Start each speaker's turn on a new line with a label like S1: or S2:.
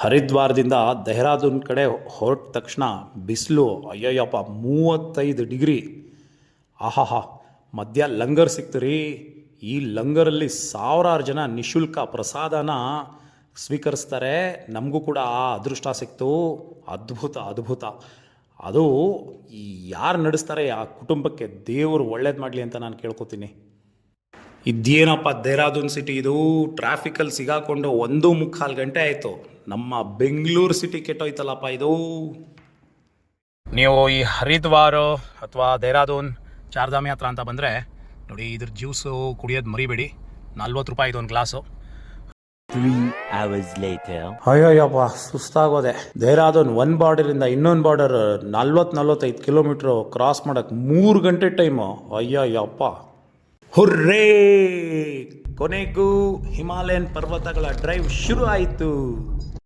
S1: ಹರಿದ್ವಾರದಿಂದ ಡೆಹ್ರಾಡೂನ್ ಕಡೆ ಹೊರಟ ತಕ್ಷಣ ಬಿಸಿಲು ಅಯ್ಯಯ್ಯಪ್ಪ 35 ಡಿಗ್ರಿ. ಆಹಾಹಾ, ಮಧ್ಯ ಲಂಗರ್ ಸಿಕ್ತು ರೀ. ಈ ಲಂಗರಲ್ಲಿ ಸಾವಿರಾರು ಜನ ನಿಶುಲ್ಕ ಪ್ರಸಾದನ ಸ್ವೀಕರಿಸ್ತಾರೆ. ನಮಗೂ ಕೂಡ ಆ ಅದೃಷ್ಟ ಸಿಕ್ತು. ಅದ್ಭುತ ಅದ್ಭುತ. ಅದು ಯಾರು ನಡೆಸ್ತಾರೆ ಆ ಕುಟುಂಬಕ್ಕೆ ದೇವರು ಒಳ್ಳೇದು ಮಾಡಲಿ ಅಂತ ನಾನು ಕೇಳ್ಕೊತೀನಿ. ಇದೇನಪ್ಪ ಡೆಹ್ರಾಡೂನ್ ಸಿಟಿ, ಇದು ಟ್ರಾಫಿಕಲ್ಲಿ ಸಿಗಾಕೊಂಡು 1.25 ಗಂಟೆ ಆಯಿತು. ನಮ್ಮ ಬೆಂಗಳೂರು ಸಿಟಿ ಕೆಟ್ಟೋಯ್ತಲ್ಲಪ್ಪ ಇದು. ನೀವು ಈ ಹರಿದ್ವಾರ ಅಥವಾ ಡೆಹ್ರಾಡೂನ್ ಚಾರ್ಧಾಮ್ ಯಾತ್ರಾ ಅಂತ ಬಂದರೆ ನೋಡಿ, ಇದ್ರ ಜ್ಯೂಸು ಕುಡಿಯೋದು ಮರಿಬೇಡಿ. 40 ರೂಪಾಯಿ ಇದೊಂದು ಗ್ಲಾಸು.
S2: 3 hours later.
S1: ಅಯ್ಯಯ್ಯಪ್ಪ ಸುಸ್ತಾಗೋದೆ. ಡೆಹ್ರಾಡೂನ್ ಒಂದು ಬಾರ್ಡರಿಂದ ಇನ್ನೊಂದು ಬಾರ್ಡರ್ 40-45 ಕಿಲೋಮೀಟ್ರು ಕ್ರಾಸ್ ಮಾಡೋಕ್ಕೆ 3 ಗಂಟೆ ಟೈಮು. ಅಯ್ಯಯ್ಯಪ್ಪ, ಹುರ್ರೇ, ಕೊನೆಗೂ ಹಿಮಾಲಯನ್ ಪರ್ವತಗಳ ಡ್ರೈವ್ ಶುರು ಆಯಿತು.